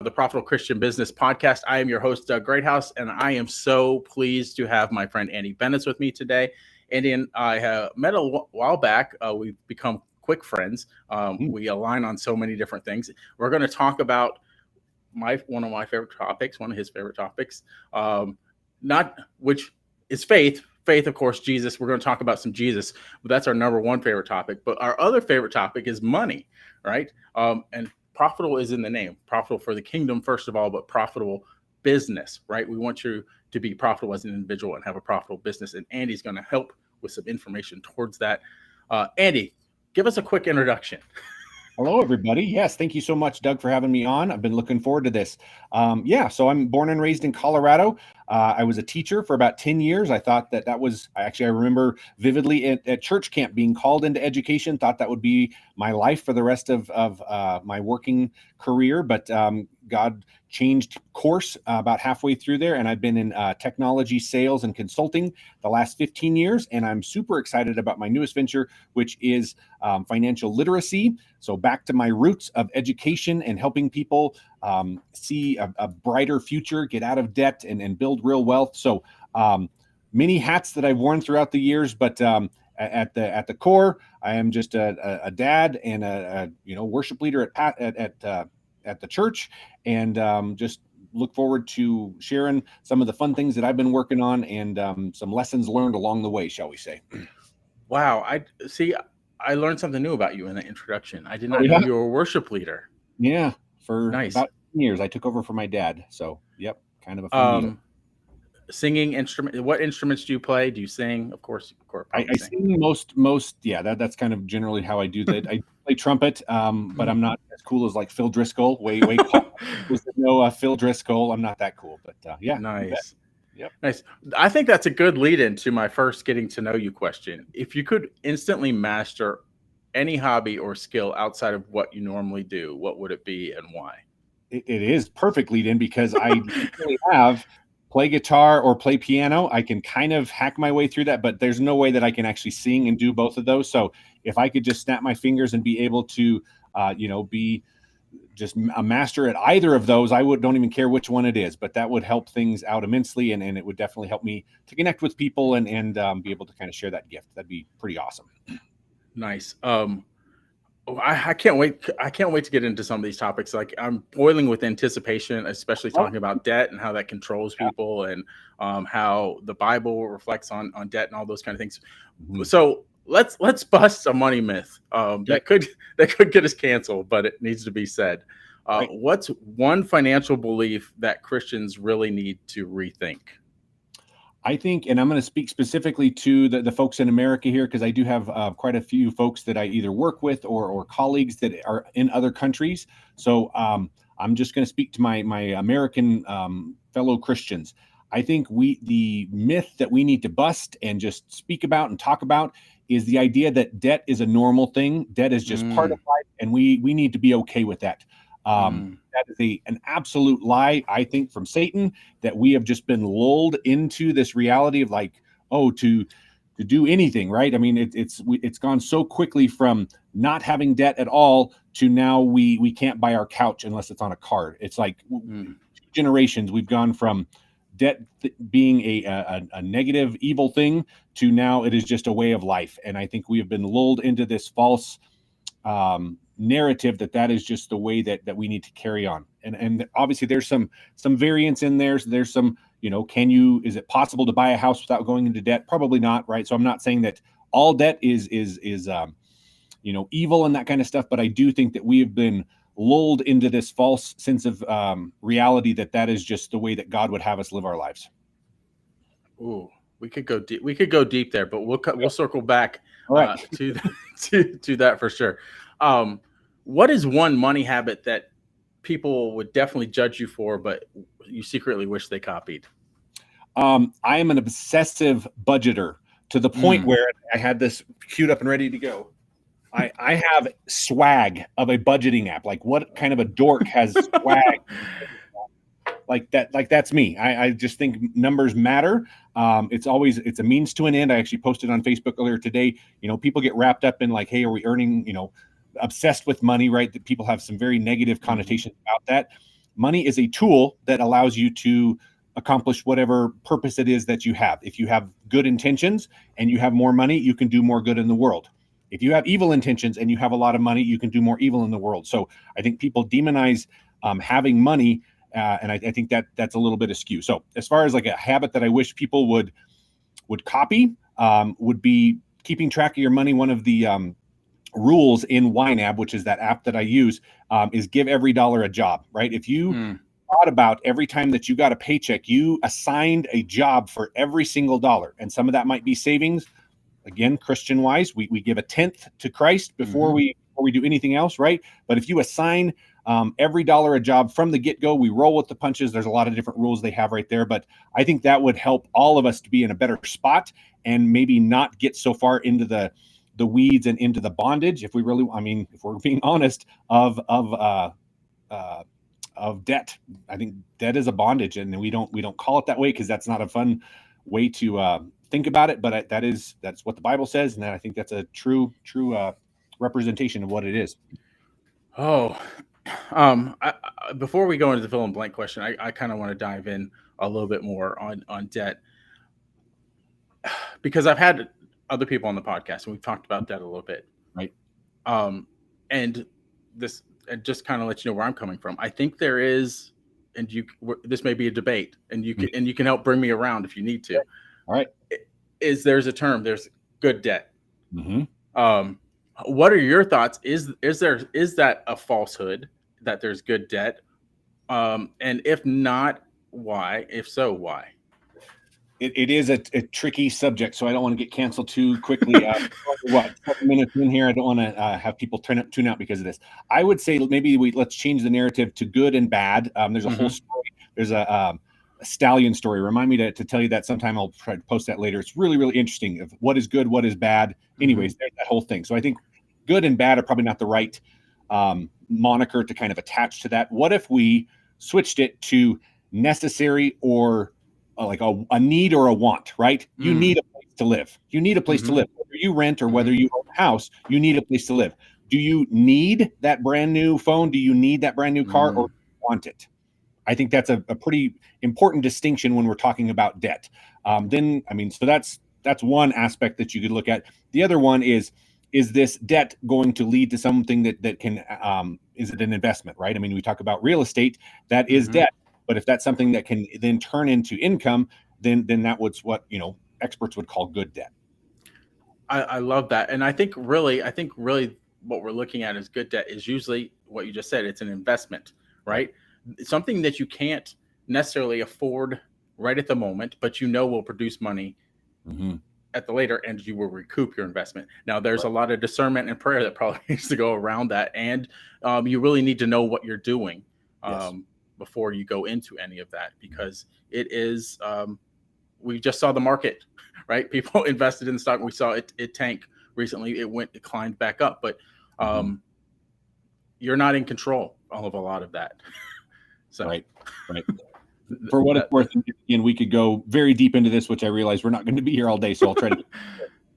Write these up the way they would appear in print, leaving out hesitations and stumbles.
the Profitable Christian Business Podcast. I am your host, Doug Greathouse, and I am so pleased to have my friend Andy Bennett with me today. Andy and I have met a while back. We've become quick friends. We align on so many different things. We're going to talk about one of my favorite topics, one of his favorite topics, which is faith. Faith, of course, Jesus. We're going to talk about some Jesus, but that's our number one favorite topic. But our other favorite topic is money, right? And profitable is in the name. Profitable for the kingdom, first of all, but profitable business, right? We want you to be profitable as an individual and have a profitable business. And Andy's going to help with some information towards that. Andy, give us a quick introduction. Hello, everybody. Yes, thank you so much, Doug, for having me on. I've been looking forward to this. So I'm born and raised in Colorado. I was a teacher for about 10 years. I thought that was, I remember vividly at church camp being called into education, thought that would be my life for the rest of my working career. But God changed course about halfway through there. And I've been in technology sales and consulting the last 15 years. And I'm super excited about my newest venture, which is financial literacy. So back to my roots of education and helping people see a brighter future, get out of debt and build real wealth. So many hats that I've worn throughout the years, but at the core, I am just a dad and a worship leader at the church, and just look forward to sharing some of the fun things that I've been working on and some lessons learned along the way, shall we say. Wow. I learned something new about you in the introduction. I did not know you were a worship leader. Yeah. For about 10 years, I took over for my dad. So, yep, kind of a fun deal. Singing instrument. What instruments do you play? Do you sing? Of course. I sing most. Yeah, that's kind of generally how I do that. I play trumpet, but I'm not as cool as like Phil Driscoll. Way cool. No, Phil Driscoll. I'm not that cool, but yeah. Nice. Yep. Nice. I think that's a good lead into my first getting to know you question. If you could instantly master any hobby or skill outside of what you normally do, what would it be and why? It is perfect lead in because I usually play guitar or play piano. I can kind of hack my way through that, but there's no way that I can actually sing and do both of those. So if I could just snap my fingers and be able to, be just a master at either of those, don't even care which one it is, but that would help things out immensely. And it would definitely help me to connect with people and be able to kind of share that gift. That'd be pretty awesome. Nice. I can't wait. I can't wait to get into some of these topics. Like I'm boiling with anticipation, especially talking about debt and how that controls people and how the Bible reflects on debt and all those kind of things. Mm-hmm. So let's bust a money myth that could get us canceled, but it needs to be said. Right. What's one financial belief that Christians really need to rethink? I think, and I'm going to speak specifically to the folks in America here, because I do have quite a few folks that I either work with or colleagues that are in other countries. So I'm just going to speak to my American fellow Christians. I think the myth that we need to bust and just speak about and talk about is the idea that debt is a normal thing. Debt is just part of life, and we need to be okay with that. That is an absolute lie, I think, from Satan, that we have just been lulled into this reality of like, to do anything, right? I mean, it's gone so quickly from not having debt at all to now we can't buy our couch unless it's on a card. It's like 2 generations. We've gone from debt being a negative, evil thing to now it is just a way of life. And I think we have been lulled into this false narrative that is just the way that we need to carry on. And obviously there's some variance in there. So there's some, is it possible to buy a house without going into debt? Probably not, right? So I'm not saying that all debt is evil and that kind of stuff, but I do think that we have been lulled into this false sense of reality that is just the way that God would have us live our lives. Ooh, we could go deep. We could go deep there, but we'll circle back to that for sure. What is one money habit that people would definitely judge you for, but you secretly wish they copied? I am an obsessive budgeter to the point where I had this queued up and ready to go. I have swag of a budgeting app. Like, what kind of a dork has swag like that? Like, that's me. I just think numbers matter. It's a means to an end. I actually posted on Facebook earlier today. People get wrapped up in like, hey, are we earning, obsessed with money, right? That people have some very negative connotations about that. money is a tool that allows you to accomplish whatever purpose it is that you have. If you have good intentions and you have more money, you can do more good in the world. If you have evil intentions and you have a lot of money, you can do more evil in the world. So I think people demonize having money, and I think that's a little bit askew. So as far as like a habit that I wish people would copy, would be keeping track of your money. One of the rules in YNAB, which is that app that I use, is give every dollar a job, right? If you thought about every time that you got a paycheck, you assigned a job for every single dollar. And some of that might be savings. Again, Christian wise, we give a tenth to Christ before we do anything else, right? But if you assign every dollar a job from the get-go, we roll with the punches. There's a lot of different rules they have right there, but I think that would help all of us to be in a better spot and maybe not get so far into the weeds and into the bondage. If we really, I mean, if we're being honest, of debt. I think debt is a bondage, and we don't call it that way because that's not a fun way to think about it. But that's what the Bible says, and I think that's a true representation of what it is. Oh, before we go into the fill in blank question, I kind of want to dive in a little bit more on debt, because I've had other people on the podcast and we've talked about debt a little bit, right? And this, and just kind of let you know where I'm coming from. I think there is, and this may be a debate, and you can help bring me around if you need to. All right. There's a term, there's good debt. What are your thoughts? Is that a falsehood that there's good debt? And if not, why? If so, why? It is a tricky subject, so I don't want to get canceled too quickly. 7 minutes in here, I don't want to have people tune out because of this. I would say maybe let's change the narrative to good and bad. There's a whole story. There's a stallion story. Remind me to tell you that sometime. I'll try to post that later. It's really, really interesting of what is good, what is bad. Anyways, there's that whole thing. So I think good and bad are probably not the right moniker to kind of attach to that. What if we switched it to necessary or like a need or a want, right? You need a place to live. You need a place to live. Whether you rent or whether you own a house, you need a place to live. Do you need that brand new phone? Do you need that brand new car, or do you want it? I think that's a pretty important distinction when we're talking about debt. So that's one aspect that you could look at. The other one is this debt going to lead to something that can, is it an investment, right? I mean, we talk about real estate, that is debt. But if that's something that can then turn into income, then that was what, experts would call good debt. I love that. And I think really what we're looking at as good debt is usually what you just said. It's an investment, right? Something that you can't necessarily afford right at the moment, but will produce money at the later, and you will recoup your investment. Now, there's a lot of discernment and prayer that probably needs to go around that. And you really need to know what you're doing. Before you go into any of that, because it is, we just saw the market, right? People invested in the stock. We saw it tank recently. It climbed back up, but you're not in control of a lot of that. So, right. For what it's worth, again, we could go very deep into this, which I realize we're not going to be here all day. So I'll try to.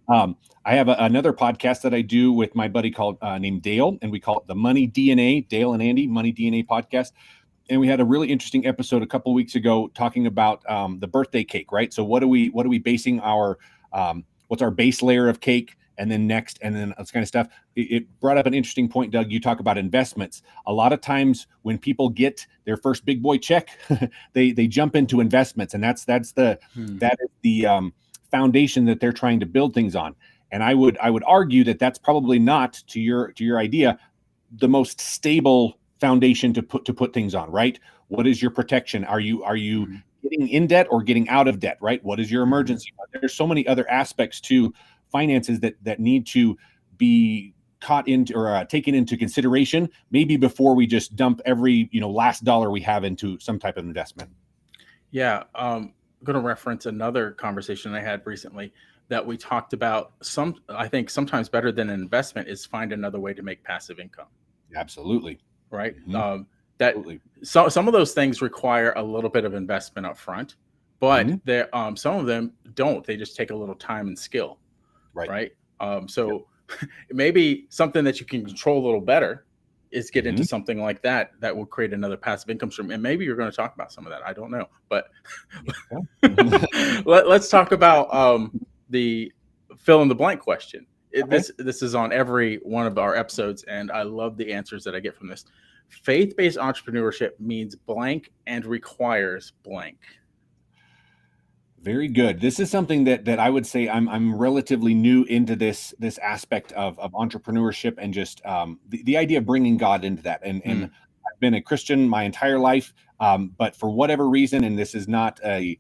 I have another podcast that I do with my buddy called named Dale, and we call it the Money DNA. Dale and Andy, Money DNA podcast. And we had a really interesting episode a couple of weeks ago talking about the birthday cake, right? So what are we basing our what's our base layer of cake, and then next, and then this kind of stuff. It brought up an interesting point, Doug. You talk about investments. A lot of times when people get their first big boy check, they jump into investments, and that is the foundation that they're trying to build things on. And I would argue that that's probably not, to your idea, the most stable foundation to put things on, right? What is your protection? Are you getting in debt or getting out of debt, right? What is your emergency fund? There's so many other aspects to finances that need to be caught into or taken into consideration, maybe before we just dump every last dollar we have into some type of investment. Yeah, I'm going to reference another conversation I had recently that we talked about. I think sometimes better than an investment is find another way to make passive income. Absolutely. Right. Some of those things require a little bit of investment up front, but some of them don't. They just take a little time and skill. Right. So maybe something that you can control a little better is get into something like that will create another passive income stream. And maybe you're going to talk about some of that. I don't know, but let's talk about the fill in the blank question. This is on every one of our episodes, and I love the answers that I get from this. Faith-based entrepreneurship means blank and requires blank. Very good. This is something that I would say I'm relatively new into this aspect of entrepreneurship, and just the idea of bringing God into that. And I've been a Christian my entire life, but for whatever reason, and this is not a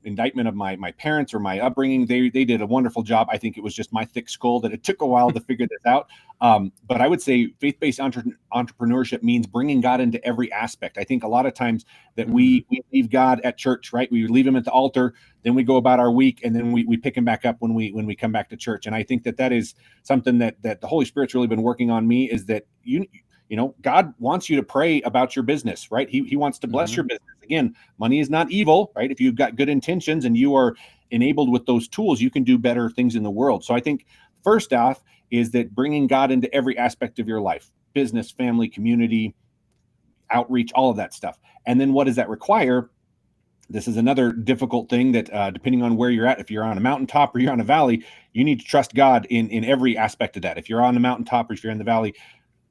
indictment of my parents or my upbringing, they did a wonderful job. I think it was just my thick skull that it took a while to figure this out. But I would say faith-based entrepreneurship means bringing God into every aspect. I think a lot of times that we leave God at church, right? We leave him at the altar, then we go about our week, and then we pick him back up when we come back to church. And I think that is something that the Holy Spirit's really been working on me, is that God wants you to pray about your business, right? He wants to bless your business. Again, money is not evil, right? If you've got good intentions and you are enabled with those tools, you can do better things in the world. So I think first off is that bringing God into every aspect of your life, business, family, community, outreach, all of that stuff. And then what does that require? This is another difficult thing that depending on where you're at, if you're on a mountaintop or you're on a valley, you need to trust God in every aspect of that. If you're on the mountaintop or if you're in the valley,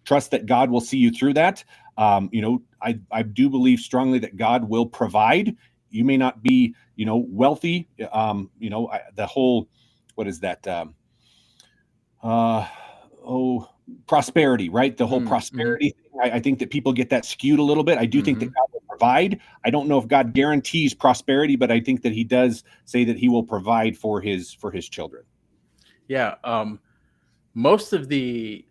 trust that God will see you through that. I do believe strongly that God will provide. You may not be, wealthy. The whole, what is that? Prosperity, right? The whole prosperity thing. I think that people get that skewed a little bit. I do think that God will provide. I don't know if God guarantees prosperity, but I think that he does say that he will provide for his children. Yeah. Most of the,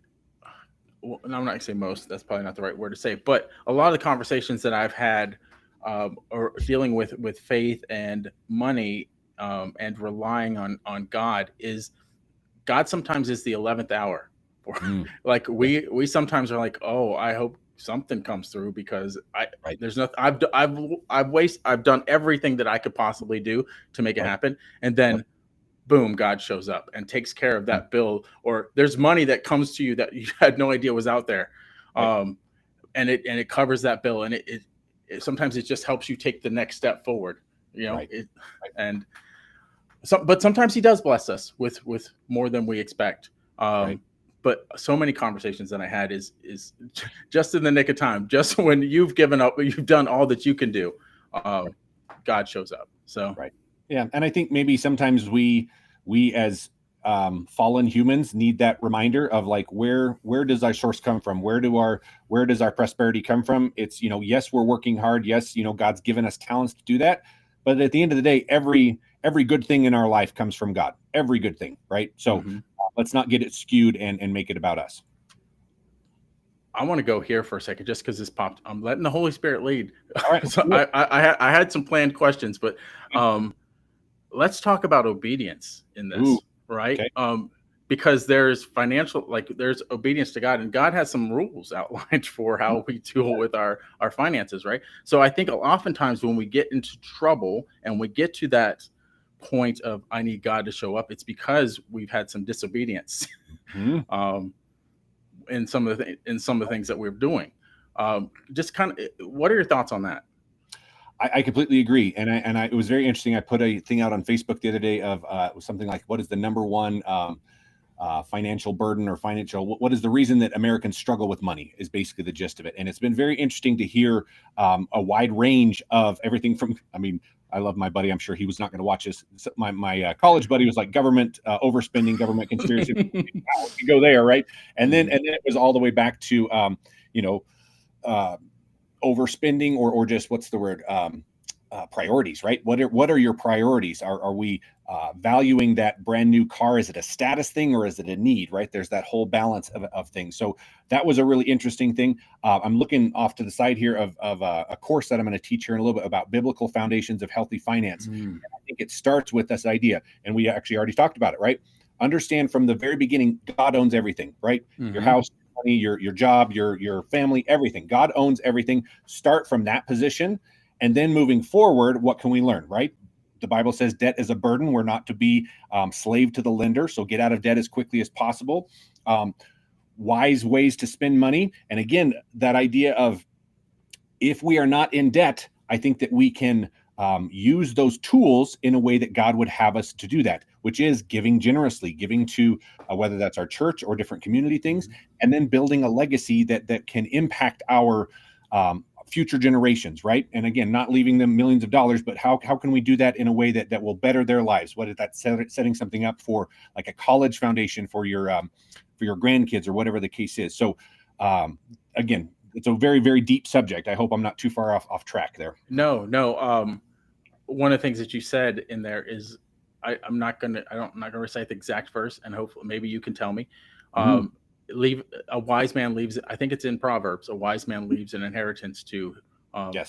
well, I'm not going to say most, that's probably not the right word to say, but a lot of the conversations that I've had or dealing with faith and money and relying on God is God sometimes is the 11th hour. Like we sometimes are like, oh, I hope something comes through because there's nothing. I've done everything that I could possibly do to make it happen, and then boom, God shows up and takes care of that bill, or there's money that comes to you that you had no idea was out there, and it covers that bill, and it sometimes it just helps you take the next step forward, and but sometimes he does bless us with more than we expect. But so many conversations that I had is just in the nick of time, just when you've given up, you've done all that you can do, God shows up. So yeah, and I think maybe sometimes we as fallen humans need that reminder of like where does our source come from? Where does our prosperity come from? It's yes, we're working hard. Yes, God's given us talents to do that. But at the end of the day, every good thing in our life comes from God. Every good thing, right? So let's not get it skewed and make it about us. I want to go here for a second, just because this popped. I'm letting the Holy Spirit lead. All right. So I had some planned questions, but let's talk about obedience in this, right? Okay. Because there's there's obedience to God, and God has some rules outlined for how we deal with our finances, right? So I think oftentimes when we get into trouble and we get to that point of I need God to show up, it's because we've had some disobedience in some of the things that we're doing. Just kind of, what are your thoughts on that? I completely agree, and it was very interesting. I put a thing out on Facebook the other day of it was something like, what is the number one financial burden or what is the reason that Americans struggle with money is basically the gist of it. And it's been very interesting to hear a wide range of everything from, I love my buddy. I'm sure he was not going to watch this. My college buddy was like government overspending, government conspiracy. You go there, right? And then it was all the way back to overspending or just what's the word? Priorities, right? What are your priorities? Are we valuing that brand new car? Is it a status thing or is it a need, right? There's that whole balance of things. So that was a really interesting thing. I'm looking off to the side here of a course that I'm going to teach here in a little bit about biblical foundations of healthy finance. And I think it starts with this idea, and we actually already talked about it, right? Understand from the very beginning, God owns everything, right? Your house, money, your job, your family, everything. God owns everything. Start from that position. And then moving forward, what can we learn, right? The Bible says debt is a burden. We're not to be slave to the lender. So get out of debt as quickly as possible. wise ways to spend money. And again, that idea of, if we are not in debt, I think that we can use those tools in a way that God would have us to do that, which is giving generously, giving to whether that's our church or different community things, and then building a legacy that can impact our future generations, right? And again, not leaving them millions of dollars, but how can we do that in a way that will better their lives? What is that, setting something up for like a college foundation for your grandkids or whatever the case is. So again, it's a very, very deep subject. I hope I'm not too far off track there. No. One of the things that you said in there is, I'm not gonna recite the exact verse, and hopefully maybe you can tell me. A wise man leaves, I think it's in Proverbs, a wise man leaves an inheritance to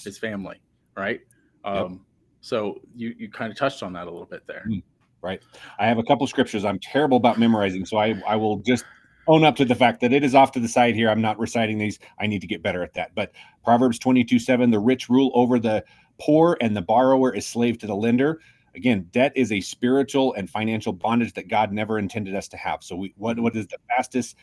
his family, right? So you kind of touched on that a little bit there. Right. I have a couple scriptures. I'm terrible about memorizing, so I will just own up to the fact that it is off to the side here. I'm not reciting these. I need to get better at that. But Proverbs 22:7, the rich rule over the poor and the borrower is slave to the lender. Again, debt is a spiritual and financial bondage that God never intended us to have. So what is the fastest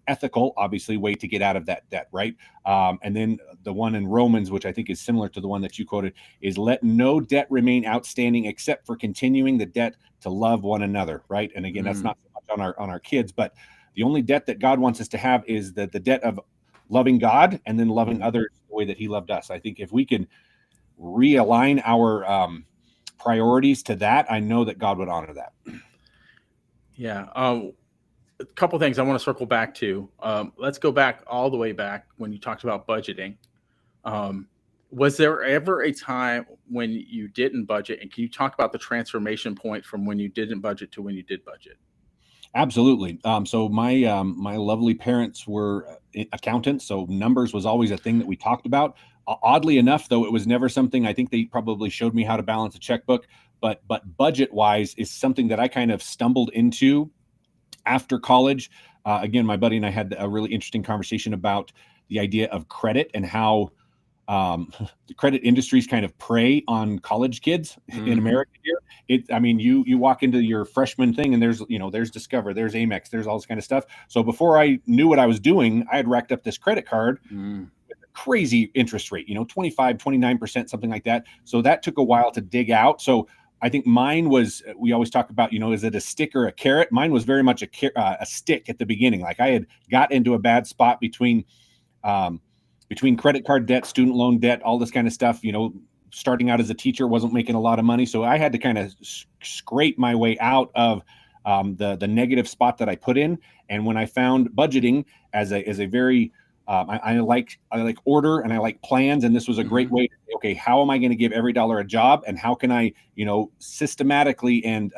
ethical, obviously, way to get out of that debt, right? And then the one in Romans, which I think is similar to the one that you quoted, is let no debt remain outstanding except for continuing the debt to love one another, right? And again, that's not so much on our kids, but the only debt that God wants us to have is the debt of loving God and then loving others the way that he loved us. I think if we can realign our priorities to that, I know that God would honor that. Yeah. A couple things I want to circle back to. Let's go back all the way back when you talked about budgeting. Was there ever a time when you didn't budget? And can you talk about the transformation point from when you didn't budget to when you did budget? Absolutely. So my lovely parents were accountants, so numbers was always a thing that we talked about. Oddly enough, though, it was never something, I think they probably showed me how to balance a checkbook, but budget wise is something that I kind of stumbled into after college. Again, my buddy and I had a really interesting conversation about the idea of credit and how the credit industries kind of prey on college kids in America here. You walk into your freshman thing and there's Discover, there's Amex, there's all this kind of stuff. So before I knew what I was doing, I had racked up this credit card with a crazy interest rate, 25, 29%, something like that. So that took a while to dig out. So I think mine was, we always talk about, is it a stick or a carrot? Mine was very much a stick at the beginning. Like I had got into a bad spot between credit card debt, student loan debt, all this kind of stuff. Starting out as a teacher, wasn't making a lot of money. So I had to kind of scrape my way out of the negative spot that I put in. And when I found budgeting as a very, I like order and I like plans. And this was a great way to say, okay, how am I going to give every dollar a job? And how can I, systematically and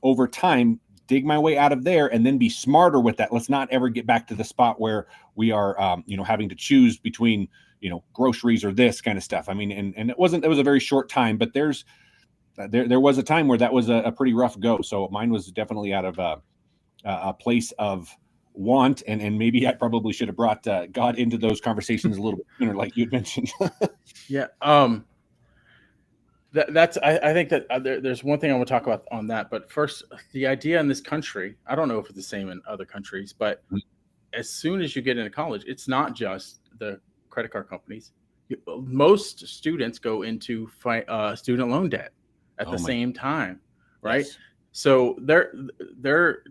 over time dig my way out of there and then be smarter with that. Let's not ever get back to the spot where we are, having to choose between, groceries or this kind of stuff. I mean, and it was a very short time, but there was a time where that was a pretty rough go. So mine was definitely out of a place of want. And maybe I probably should have brought God into those conversations a little bit sooner, like you had mentioned. Yeah. I think that there's one thing I want to talk about on that, but first, the idea in this country, I don't know if it's the same in other countries, but as soon as you get into college, it's not just the credit card companies. Most students go into student loan debt at the same time, right? Yes. So they're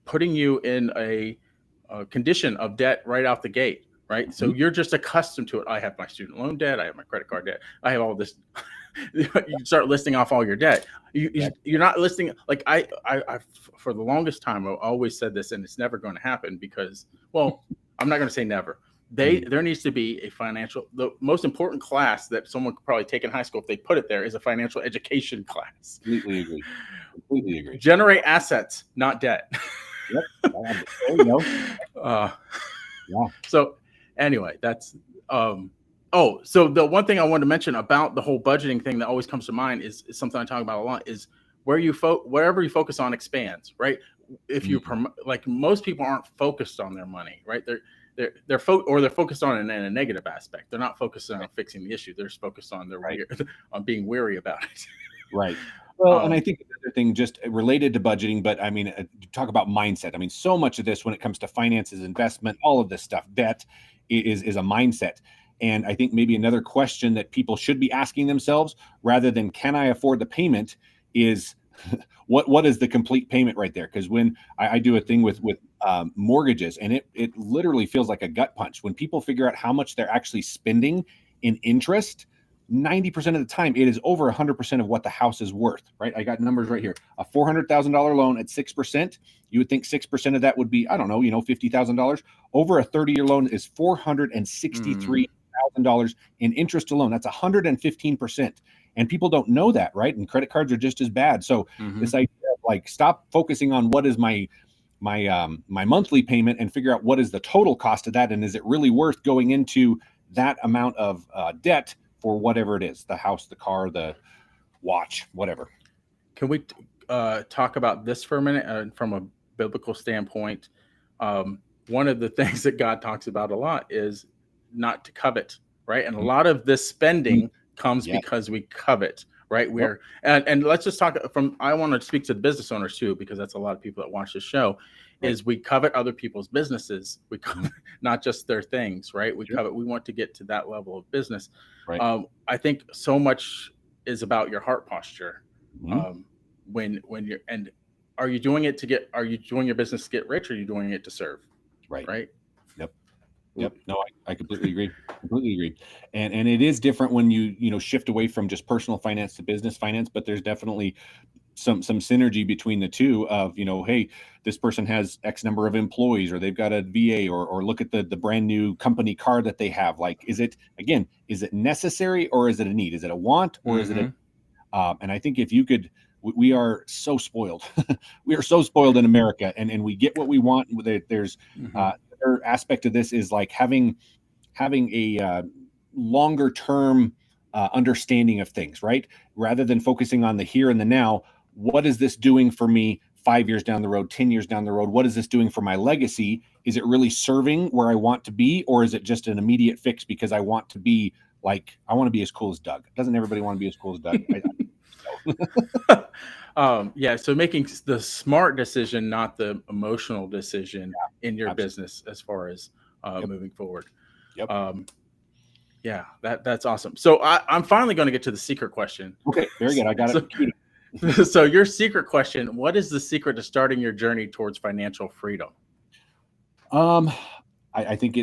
putting you in a condition of debt right out the gate. Right. So you're just accustomed to it. I have my student loan debt. I have my credit card debt. I have all this. You start listing off all your debt. You're not listing, like I for the longest time, I always said this, and it's never going to happen because, well, I'm not going to say never. There needs to be the most important class that someone could probably take in high school, if they put it there, is a financial education class. Completely agree. Generate assets, not debt. Yep. There you go. Yeah. So anyway, that's so the one thing I wanted to mention about the whole budgeting thing that always comes to mind is something I talk about a lot, is wherever you focus on expands, right? If you like, most people aren't focused on their money, right? They're focused on it in a negative aspect. They're not focused on fixing the issue. They're just focused on on being weary about it. Right. Well, and I think another thing just related to budgeting, but I mean, talk about mindset. I mean, so much of this when it comes to finances, investment, all of this stuff, debt is a mindset. And I think maybe another question that people should be asking themselves, rather than can I afford the payment, is what is the complete payment right there? Because when I do a thing with mortgages, and it literally feels like a gut punch when people figure out how much they're actually spending in interest. 90% of the time, it is over 100% of what the house is worth, right? I got numbers right here. A $400,000 loan at 6%. You would think 6% of that would be, I don't know, $50,000. Over a 30-year loan is $463,000 in interest alone. That's 115%. And people don't know that, right? And credit cards are just as bad. So this idea of like, stop focusing on what is my monthly payment and figure out what is the total cost of that. And is it really worth going into that amount of debt for whatever it is, the house, the car, the watch, whatever. Can we talk about this for a minute from a biblical standpoint? One of the things that God talks about a lot is not to covet, right? And a lot of this spending comes because we covet, right? And let's just talk I want to speak to the business owners too, because that's a lot of people that watch this show. Is we covet other people's businesses. We covet not just their things, right? We want to get to that level of business. Right. I think so much is about your heart posture. When you're, and are you doing it are you doing your business to get rich, or are you doing it to serve? Right. Yep. No, I completely agree. And it is different when you shift away from just personal finance to business finance, but there's definitely some synergy between the two of, hey, this person has X number of employees, or they've got a VA, or look at the brand new company car that they have. Like, is it necessary, or is it a need? Is it a want, or is it and I think if you could, we are so spoiled. We are so spoiled in America, and we get what we want. There's another aspect of this is like having a longer term understanding of things, right? Rather than focusing on the here and the now. What is this doing for me 5 years down the road, 10 years down the road? What is this doing for my legacy? Is it really serving where I want to be, or is it just an immediate fix because I want to be as cool as Doug? Doesn't everybody want to be as cool as Doug? So making the smart decision, not the emotional decision in your business as far as moving forward. That's awesome. So I'm finally going to get to the secret question. Okay, very good. I got it. So your secret question, what is the secret to starting your journey towards financial freedom? I think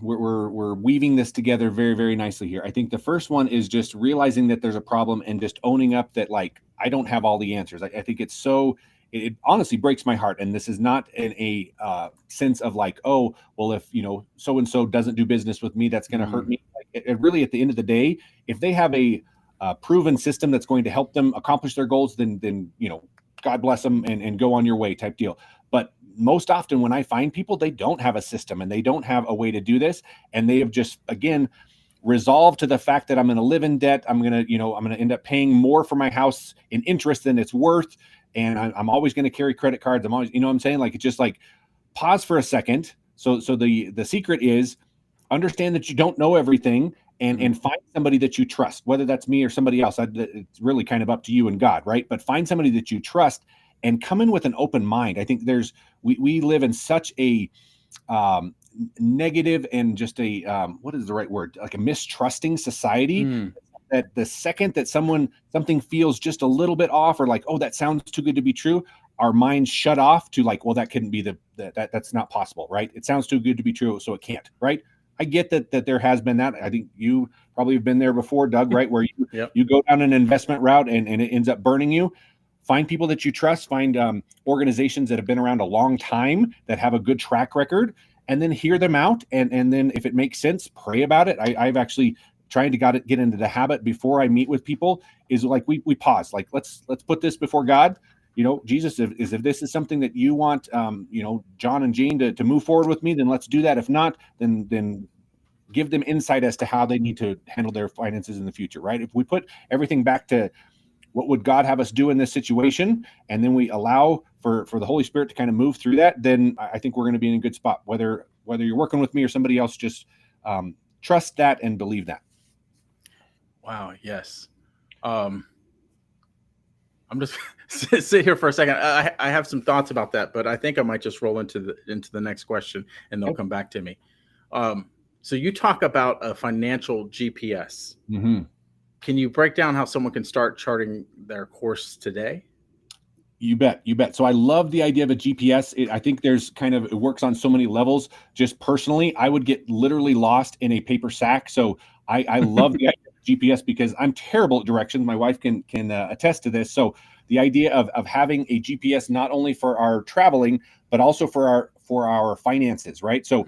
we're weaving this together very, very nicely here. I think the first one is just realizing that there's a problem and just owning up that, like, I don't have all the answers. I think it honestly breaks my heart. And this is not in a sense of like, oh, well, if, so-and-so doesn't do business with me, that's going to hurt me. Like, it really, at the end of the day, if they have a proven system that's going to help them accomplish their goals, then God bless them and go on your way type deal. But most often when I find people, they don't have a system and they don't have a way to do this. And they have just, again, resolved to the fact that I'm going to live in debt. I'm going to end up paying more for my house in interest than it's worth. And I'm always going to carry credit cards. I'm always, what I'm saying? Like, it's just like, pause for a second. So the secret is understand that you don't know everything. And find somebody that you trust, whether that's me or somebody else. It's really kind of up to you and God, right? But find somebody that you trust and come in with an open mind. I think we live in such a negative and just a what is the right word? Like a mistrusting society. That the second that something feels just a little bit off, or like, oh, that sounds too good to be true, our minds shut off to like, well, that couldn't be that's not possible, right? It sounds too good to be true, so it can't, right? I get that there has been that. I think you probably have been there before, Doug, right? Where you go down an investment route and it ends up burning you. Find people that you trust, find organizations that have been around a long time that have a good track record, and then hear them out. And then if it makes sense, pray about it. I've actually tried to get into the habit before I meet with people is like, we pause, like, let's put this before God. Jesus, if this is something that you want, John and Jane to move forward with me, then let's do that. If not, then give them insight as to how they need to handle their finances in the future, right? If we put everything back to what would God have us do in this situation, and then we allow for the Holy Spirit to kind of move through that, then I think we're going to be in a good spot. Whether you're working with me or somebody else, just trust that and believe that. Wow. Yes. I'm just sit here for a second. I have some thoughts about that, but I think I might just roll into the next question, and they'll come back to me. So you talk about a financial GPS. Mm-hmm. Can you break down how someone can start charting their course today? You bet. So I love the idea of a GPS. I think it works on so many levels. Just personally, I would get literally lost in a paper sack. So I love the idea of GPS because I'm terrible at directions. My wife can attest to this. So the idea of having a GPS not only for our traveling, but also for our finances, right? So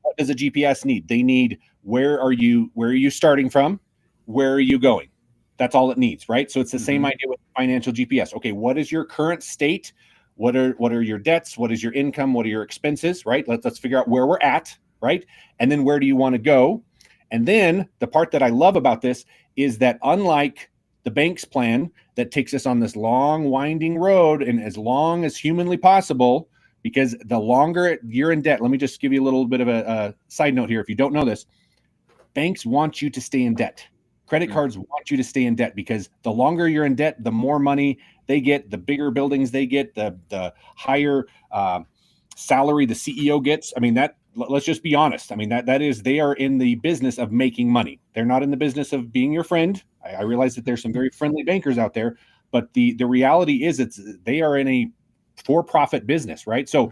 what does a GPS need? They need where are you starting from? Where are you going? That's all it needs, right? So it's the same idea with financial GPS. Okay, what is your current state? What are your debts? What is your income? What are your expenses, right? Let's figure out where we're at, right? And then where do you want to go? And then the part that I love about this is that unlike the bank's plan that takes us on this long winding road and as long as humanly possible, because the longer you're in debt, let me just give you a little bit of a side note here. If you don't know this, banks want you to stay in debt. Credit cards want you to stay in debt because the longer you're in debt, the more money they get, the bigger buildings they get, the higher salary the CEO gets. I mean, let's just be honest. I mean, they are in the business of making money. They're not in the business of being your friend. I realize that there's some very friendly bankers out there, but the reality is they are in a for-profit business, right? So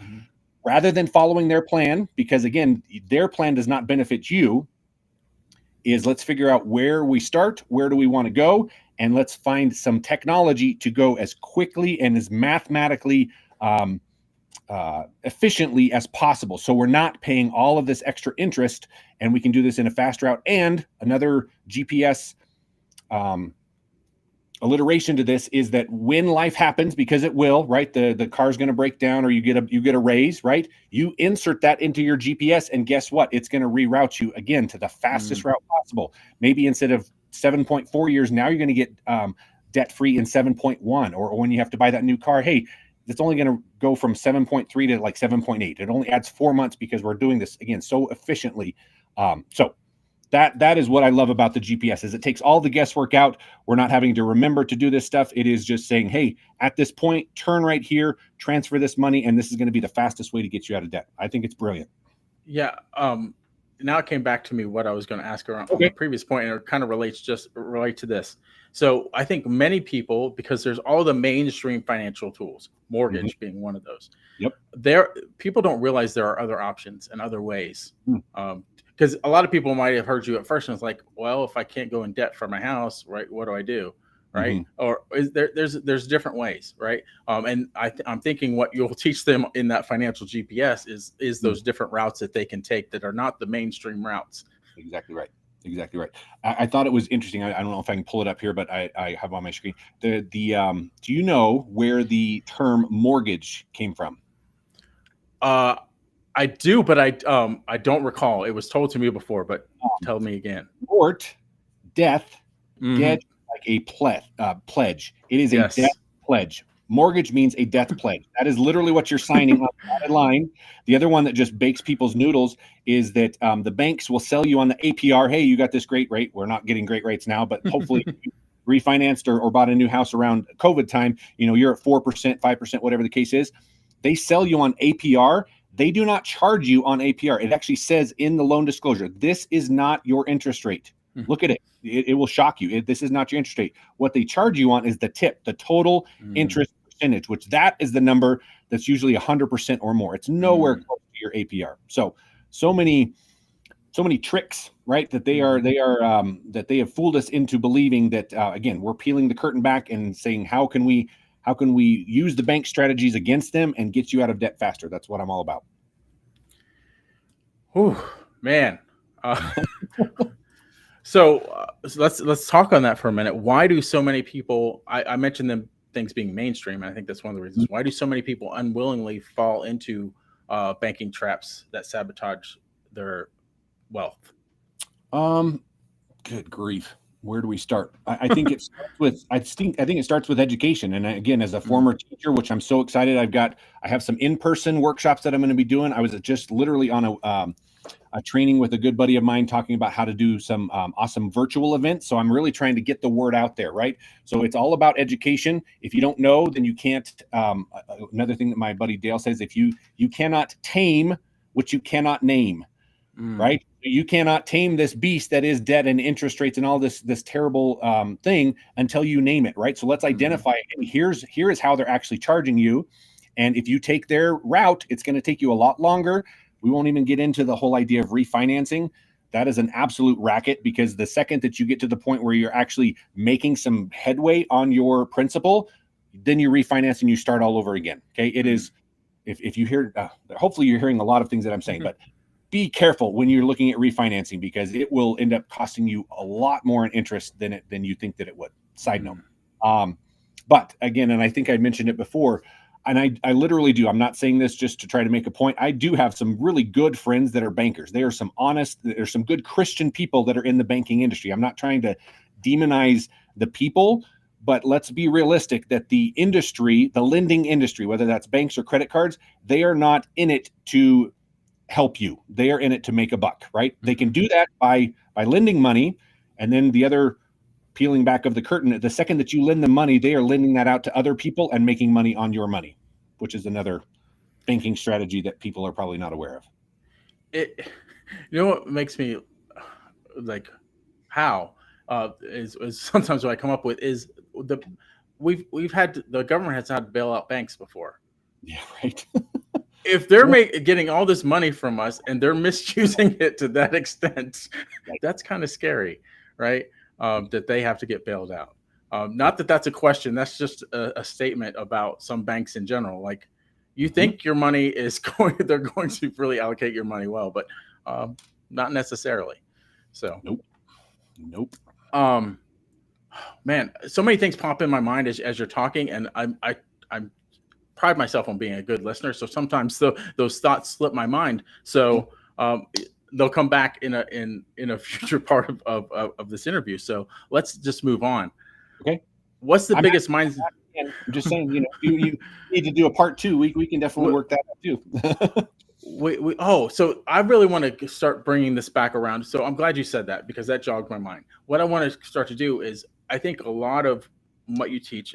rather than following their plan, because again, their plan does not benefit you, is let's figure out where we start, where do we want to go, and let's find some technology to go as quickly and as mathematically efficiently as possible. So we're not paying all of this extra interest, and we can do this in a fast route. And another GPS alliteration to this is that when life happens, because it will, right? The car's going to break down, or you get a raise, right? You insert that into your GPS, and guess what? It's going to reroute you again to the fastest route possible. Maybe instead of 7.4 years, now you're going to get debt free in 7.1, or when you have to buy that new car, hey, it's only going to go from 7.3 to like 7.8. It only adds 4 months because we're doing this again so efficiently. So that is what I love about the GPS, is it takes all the guesswork out. We're not having to remember to do this stuff. It is just saying, hey, at this point, turn right here, transfer this money, and this is going to be the fastest way to get you out of debt. I think it's brilliant. Yeah. Now it came back to me what I was going to ask around on the previous point, and it kind of relate to this. So I think many people, because there's all the mainstream financial tools, mortgage being one of those. Yep. People don't realize there are other options and other ways. Because a lot of people might have heard you at first and it's like, well, if I can't go in debt for my house, right, what do I do? Right. Or there's different ways. Right. And I'm thinking what you'll teach them in that financial GPS is those different routes that they can take that are not the mainstream routes. Exactly right. I thought it was interesting. I don't know if I can pull it up here, but I have on my screen do you know where the term mortgage came from? I do, but I don't recall. It was told to me before, but tell me again. Mort, death, dead, like a pledge. It is a death pledge. Mortgage means a death pledge. That is literally what you're signing on the dotted line. The other one that just bakes people's noodles is that the banks will sell you on the APR. Hey, you got this great rate. We're not getting great rates now, but hopefully you refinanced or bought a new house around COVID time. You're at 4%, 5%, whatever the case is. They sell you on APR. They do not charge you on APR. It actually says in the loan disclosure, this is not your interest rate. Look at it. It will shock you. This is not your interest rate. What they charge you on is the tip, the total interest percentage, which that is the number that's usually 100% or more. It's nowhere close to your APR. So many tricks, right? That that they have fooled us into believing that, again, we're peeling the curtain back and saying, how can we use the bank strategies against them and get you out of debt faster? That's what I'm all about. Oh, man. So let's talk on that for a minute. Why do so many people, I mentioned things being mainstream, and I think that's one of the reasons. Why do so many people unwillingly fall into banking traps that sabotage their wealth? Good grief. Where do we start? I think it starts with I think it starts with education. And again, as a former teacher, which I'm so excited, I have some in-person workshops that I'm going to be doing. I was just literally on a training with a good buddy of mine talking about how to do some awesome virtual events. So I'm really trying to get the word out there, right? So it's all about education. If you don't know, then you can't. Another thing that my buddy Dale says, if you cannot tame what you cannot name, right? You cannot tame this beast that is debt and interest rates and all this terrible thing until you name it, right? So let's identify, and here is how they're actually charging you. And if you take their route, it's going to take you a lot longer. We won't even get into the whole idea of refinancing. That is an absolute racket, because the second that you get to the point where you're actually making some headway on your principal, then you refinance and you start all over again. Okay. It is, if you hear, hopefully you're hearing a lot of things that I'm saying, but be careful when you're looking at refinancing, because it will end up costing you a lot more in interest than you think that it would. Side note. But again, and I think I mentioned it before, and I literally do. I'm not saying this just to try to make a point. I do have some really good friends that are bankers. There's some good Christian people that are in the banking industry. I'm not trying to demonize the people, but let's be realistic that the industry, the lending industry, whether that's banks or credit cards, they are not in it to help you. They are in it to make a buck, right? They can do that by lending money, and then the other peeling back of the curtain, the second that you lend them money, they are lending that out to other people and making money on your money, which is another banking strategy that people are probably not aware of. You know what makes me like, how is sometimes what I come up with is we've had, the government has had to bail out banks before. Yeah, right. If they're getting all this money from us and they're misusing it to that extent, that's kind of scary, right? That they have to get bailed out. Not that that's a question. That's just a statement about some banks in general. Like, you think your money is they're going to really allocate your money well, but not necessarily. So Nope. Man, so many things pop in my mind as you're talking, and I'm pride myself on being a good listener. So sometimes those thoughts slip my mind. So they'll come back in a future part of this interview. So let's just move on. Okay. What's the biggest mind? I'm just saying, you need to do a part 2. We can definitely work that out too. So I really want to start bringing this back around. So I'm glad you said that, because that jogged my mind. What I want to start to do is, I think a lot of what you teach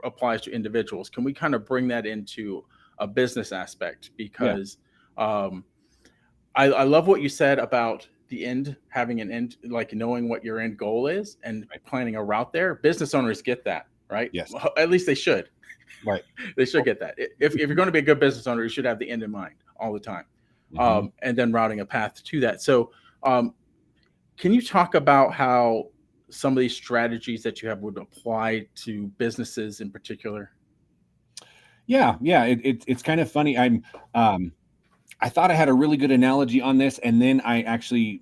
applies to individuals. Can we kind of bring that into a business aspect? Because I love what you said about the end, having an end, like knowing what your end goal is and planning a route there. Business owners get that, right? Yes. Well, at least they should. Right. They should get that. If you're going to be a good business owner, you should have the end in mind all the time, and then routing a path to that. So can you talk about how some of these strategies that you have would apply to businesses in particular? Yeah. It's kind of funny. I thought I had a really good analogy on this, and then I actually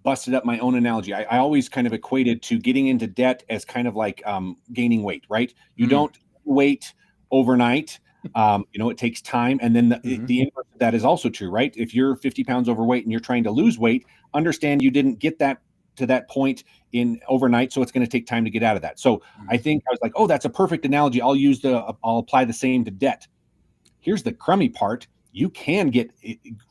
busted up my own analogy. I always kind of equated to getting into debt as kind of like gaining weight, right? You don't wait overnight. It takes time. And then the inverse of that is also true, right? If you're 50 pounds overweight and you're trying to lose weight, understand you didn't get that to that point in overnight. So it's going to take time to get out of that. So I think I was like, oh, that's a perfect analogy. I'll apply the same to debt. Here's the crummy part. You can get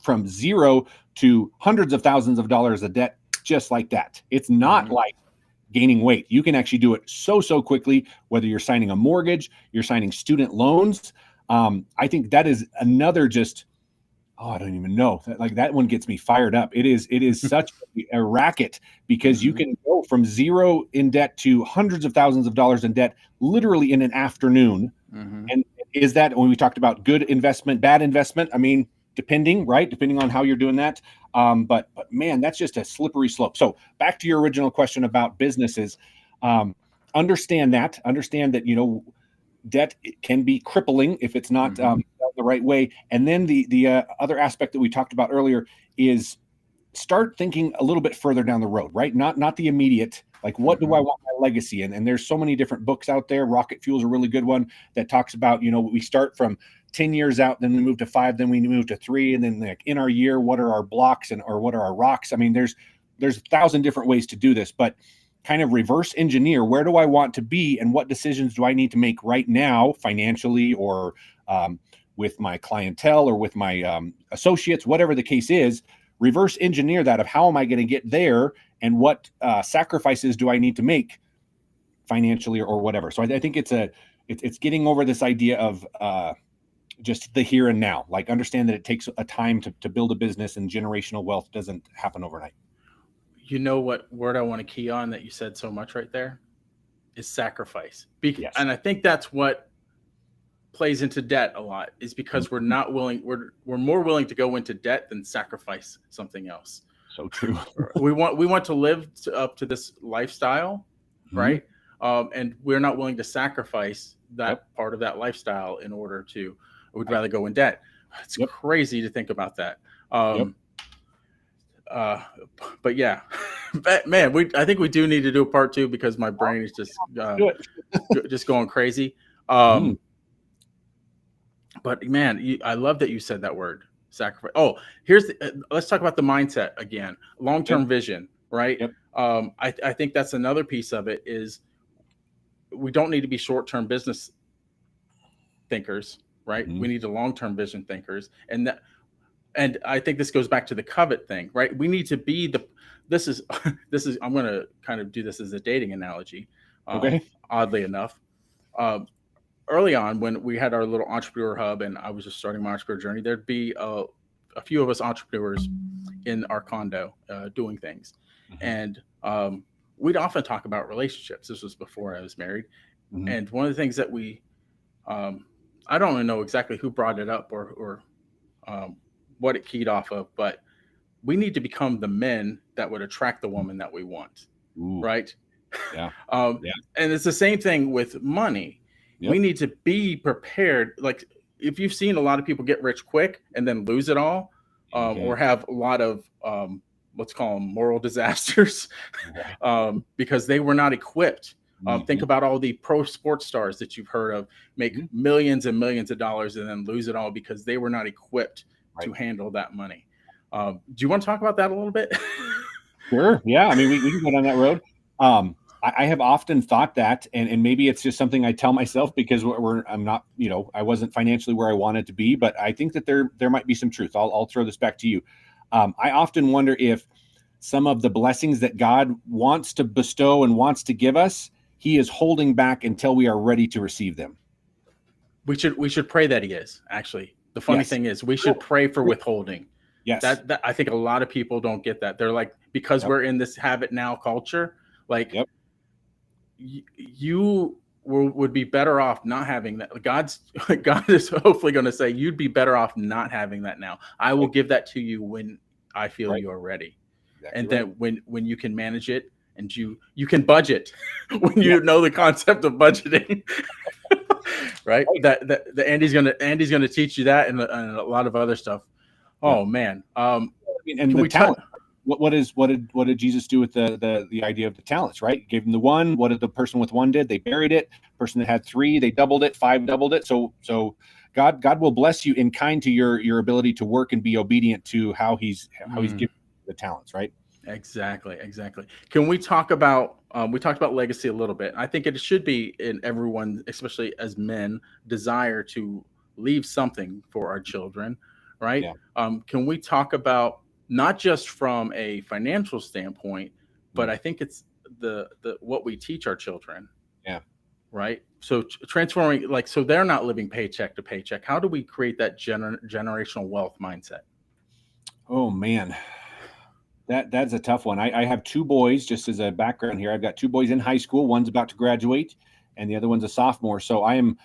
from zero to hundreds of thousands of dollars of debt just like that. It's not like gaining weight. You can actually do it so quickly, whether you're signing a mortgage, you're signing student loans. I think that is another I don't even know. Like, that one gets me fired up. It is such a racket, because you can go from zero in debt to hundreds of thousands of dollars in debt literally in an afternoon. And is that, when we talked about good investment, bad investment? I mean, depending on how you're doing that. But man, that's just a slippery slope. So back to your original question about businesses. Understand that, debt can be crippling if it's not done the right way. And then the other aspect that we talked about earlier is start thinking a little bit further down the road, right? Not the immediate, like, what do I want my legacy? And there's so many different books out there. Rocket Fuel is a really good one that talks about, we start from 10 years out, then we move to 5, then we move to 3. And then, like, in our year, what are our blocks or what are our rocks? I mean, there's 1,000 different ways to do this, but kind of reverse engineer, where do I want to be and what decisions do I need to make right now, financially or with my clientele or with my associates, whatever the case is. reverse engineer that of how am I going to get there, and what sacrifices do I need to make financially or whatever. So I think it's getting over this idea of just the here and now. Like, understand that it takes a time to build a business, and generational wealth doesn't happen overnight. You know what word I want to key on that you said so much right there is sacrifice. Yes. And I think that's what plays into debt a lot, is because we're not willing, we're more willing to go into debt than sacrifice something else. So true. we want to live up to this lifestyle, right? And we're not willing to sacrifice that part of that lifestyle in order to, we'd rather go in debt. It's crazy to think about that. But yeah, man, I think we do need to do a part 2, because my brain is just just going crazy. But man, I love that you said that word, sacrifice. Oh, let's talk about the mindset again. Long-term vision, right? I think that's another piece of it, is we don't need to be short-term business thinkers, right? We need to long-term vision thinkers. And I think this goes back to the covet thing, right? We need to be this is I'm going to kind of do this as a dating analogy. Oddly enough, early on, when we had our little entrepreneur hub and I was just starting my entrepreneur journey, there'd be a few of us entrepreneurs in our condo doing things. And we'd often talk about relationships. This was before I was married. And one of the things that I don't even know exactly who brought it up or what it keyed off of, but we need to become the men that would attract the woman that we want. Right? And it's the same thing with money. We need to be prepared. Like, if you've seen a lot of people get rich quick and then lose it all, or have a lot of let's call them moral disasters, because they were not equipped. Think about all the pro sports stars that you've heard of make millions and millions of dollars and then lose it all because they were not equipped to handle that money. Do you want to talk about that a little bit? Sure. Yeah. I mean, we can go down that road. I have often thought that, and maybe it's just something I tell myself because I'm not, I wasn't financially where I wanted to be, but I think that there might be some truth. I'll throw this back to you. I often wonder if some of the blessings that God wants to bestow and wants to give us, He is holding back until we are ready to receive them. We should pray that He is. Actually, the funny thing is, we should pray for withholding. Yes, that I think a lot of people don't get that. They're like, because we're in this have it now culture, like you would be better off not having that. God is hopefully going to say you'd be better off not having that now. I will give that to you when I feel you are ready, and then when you can manage it and you can budget when you know the concept of budgeting. Right? That Andy's gonna teach you that and a lot of other stuff. Oh man. And the talent. What did Jesus do with the idea of the talents, right? He gave them the one. What did the person with one did? They buried it. The person that had 3, they doubled it. 5 doubled it. So God will bless you in kind to your ability to work and be obedient to how he's given you the talents, right? Exactly. Can we talk about we talked about legacy a little bit. I think it should be in everyone, especially as men, desire to leave something for our children, right? Can we talk about not just from a financial standpoint, but I think it's the what we teach our children. Right. So transforming, like, so they're not living paycheck to paycheck. How do we create that generational wealth mindset? Oh man, that's a tough one. I have 2 boys, just as a background here. I've got 2 boys in high school. One's about to graduate and the other one's a sophomore. So I am,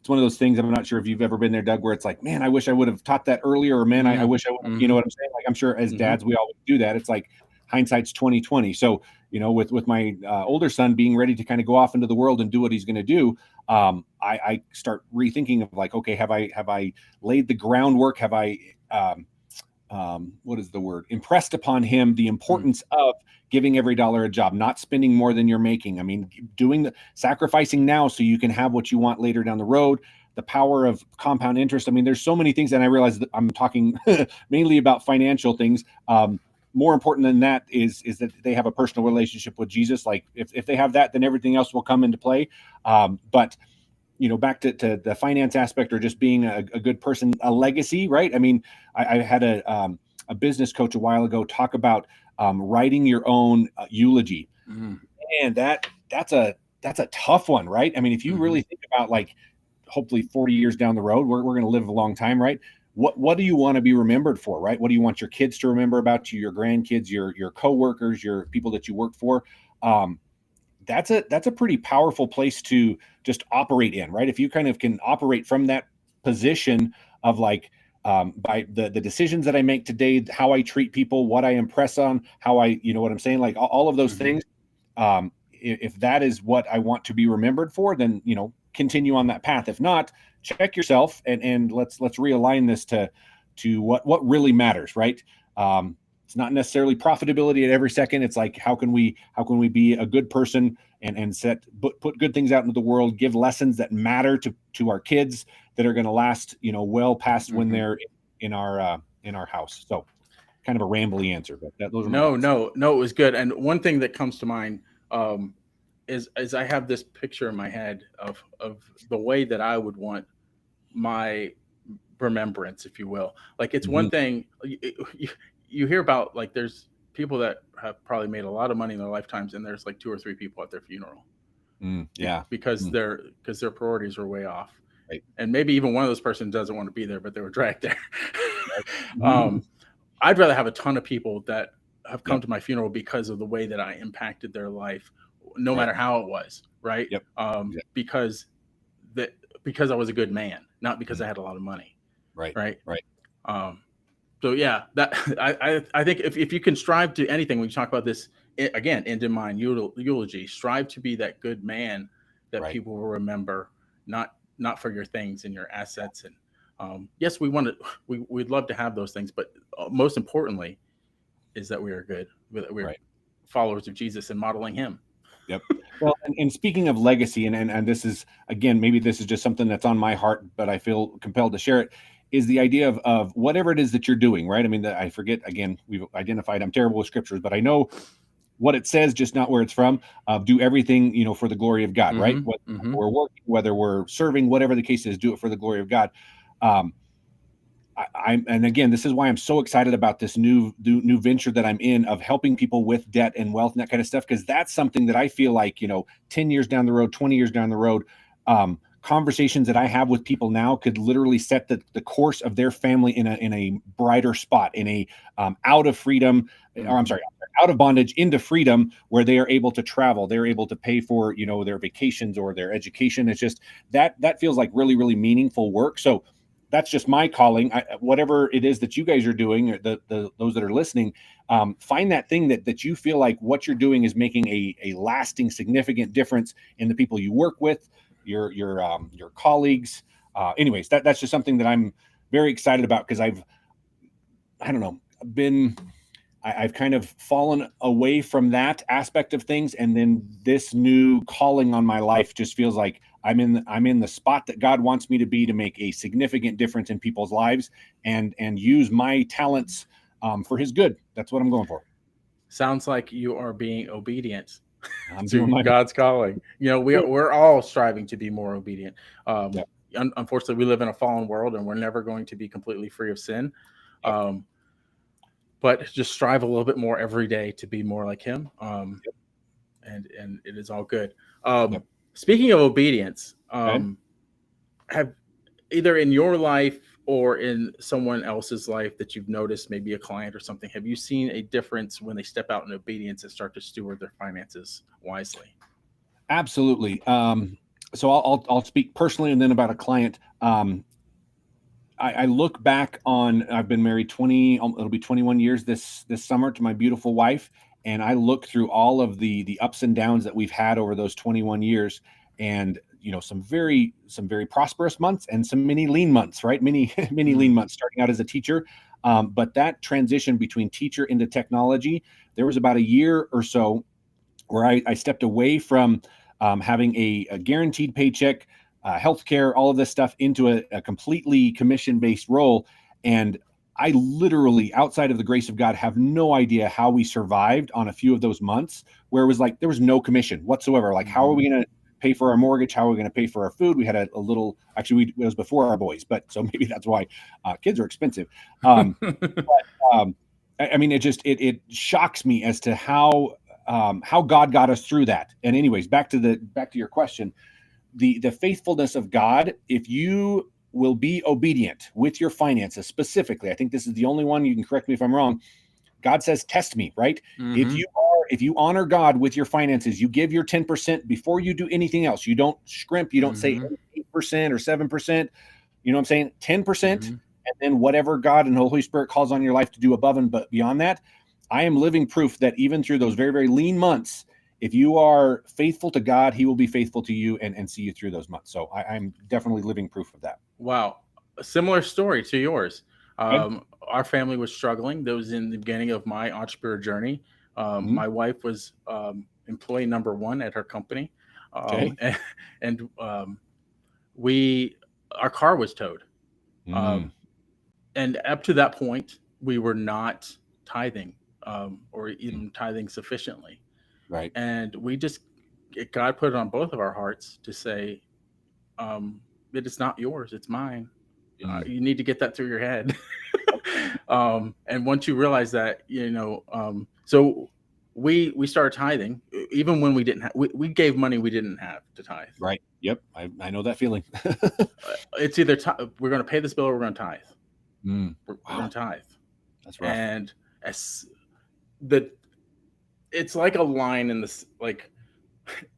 it's one of those things, I'm not sure if you've ever been there, Doug, where it's like, man, I wish I would have taught that earlier, or man, I wish I would, you know what I'm saying? Like, I'm sure as dads, we always do that. It's like hindsight's 20/20. So, with my older son being ready to kind of go off into the world and do what he's going to do, I start rethinking of like, okay, have I laid the groundwork? Have I, what is the word? Impressed upon him the importance of giving every dollar a job, not spending more than you're making. I mean, sacrificing now so you can have what you want later down the road. The power of compound interest. I mean, there's so many things, and I realize that I'm talking mainly about financial things. More important than that is that they have a personal relationship with Jesus. Like if they have that, then everything else will come into play. But back to the finance aspect, or just being a good person, a legacy, right? I mean, I had a a business coach a while ago talk about writing your own eulogy. And that's a tough one, right? I mean, if you really think about, like, hopefully 40 years down the road, we're going to live a long time, right? What do you want to be remembered for, right? What do you want your kids to remember about you, your grandkids, your coworkers, your people that you work for? That's a pretty powerful place to just operate in, right? If you kind of can operate from that position of, like, by the decisions that I make today, how I treat people, what I impress on, how I, you know what I'm saying? Like, all of those things. If that is what I want to be remembered for, then, continue on that path. If not, check yourself and let's realign this to what really matters, right? It's not necessarily profitability at every second. It's like, how can we be a good person and put good things out into the world, give lessons that matter to our kids that are going to last, well past when they're in our house. So, kind of a rambly answer, but those are no, it was good. And one thing that comes to mind is I have this picture in my head of the way that I would want my remembrance, if you will. Like, it's one thing you hear about, like, there's people that have probably made a lot of money in their lifetimes, and there's like 2 or 3 people at their funeral. Because their priorities were way off. Right. And maybe even one of those persons doesn't want to be there, but they were dragged there. I'd rather have a ton of people that have come to my funeral because of the way that I impacted their life, no matter how it was, right? Because I was a good man, not because I had a lot of money. Right. So yeah, that I think if you can strive to anything, when you talk about this again, end in mind eulogy, strive to be that good man that people will remember, not for your things and your assets. And yes, we'd love to have those things, but most importantly is that we are good, that we're followers of Jesus and modeling him. Yep. Well, and speaking of legacy, and this is, again, maybe this is just something that's on my heart, but I feel compelled to share it, is the idea of whatever it is that you're doing, right? I mean, I forget, again, we've identified, I'm terrible with scriptures, but I know what it says, just not where it's from. Do everything, for the glory of God, right? Whether we're working, whether we're serving, whatever the case is, do it for the glory of God. And again, this is why I'm so excited about this new venture that I'm in, of helping people with debt and wealth and that kind of stuff, because that's something that I feel like, 10 years down the road, 20 years down the road, conversations that I have with people now could literally set the course of their family in a brighter spot, in a out of bondage into freedom, where they are able to travel, they're able to pay for, their vacations or their education. It's just that feels like really, really meaningful work. So that's just my calling. Whatever it is that you guys are doing, or those that are listening, find that thing that you feel like what you're doing is making a lasting, significant difference in the people you work with, your colleagues. Anyways, that's just something that I'm very excited about, because I've kind of fallen away from that aspect of things, and then this new calling on my life just feels like I'm in the spot that God wants me to be, to make a significant difference in people's lives and use my talents for his good. That's what I'm going for. Sounds like you are being obedient to God's calling. We're all striving to be more obedient. Unfortunately, we live in a fallen world, and we're never going to be completely free of sin. But just strive a little bit more every day to be more like him. And it is all good. Speaking of obedience, have either in your life or in someone else's life that you've noticed, maybe a client or something, have you seen a difference when they step out in obedience and start to steward their finances wisely? Absolutely. So I'll speak personally, and then about a client. I look back on, I've been married it'll be 21 years this summer to my beautiful wife. And I look through all of the ups and downs that we've had over those 21 years, and, some very prosperous months and some many lean months, right? Many lean months starting out as a teacher. But that transition between teacher into technology, there was about a year or so where I stepped away from having a guaranteed paycheck, healthcare, all of this stuff, into a completely commission-based role. And I literally, outside of the grace of God, have no idea how we survived on a few of those months where it was like there was no commission whatsoever. Like, how are we going to pay for our mortgage? How are we going to pay for our food? We had a little, actually, it was before our boys, but so maybe that's why kids are expensive. I mean, it shocks me as to how God got us through that. And anyways, back to your question, the faithfulness of God. If you will be obedient with your finances, specifically, I think this is the only one, you can correct me if I'm wrong. God says, test me, right? Mm-hmm. If you honor God with your finances, you give your 10% before you do anything else. You don't scrimp. You don't say 8% or 7%. You know what I'm saying? 10%. And then whatever God and the Holy Spirit calls on your life to do above and beyond that. I am living proof that even through those very, very lean months, if you are faithful to God, he will be faithful to you and see you through those months. So I'm definitely living proof of that. Wow. A similar story to yours. Our family was struggling. That was in the beginning of my entrepreneur journey. My wife was employee number one at her company. And our car was towed. And up to that point, we were not tithing or even tithing sufficiently. Right. And God put it on both of our hearts to say, it is not yours, it's mine. You need to get that through your head. And once you realize that, so we started tithing, even when we didn't have, we gave money we didn't have to tithe. Right. Yep. I know that feeling. It's either we're going to pay this bill or we're going to tithe. We're going to tithe. That's right. And it's like a line in this, like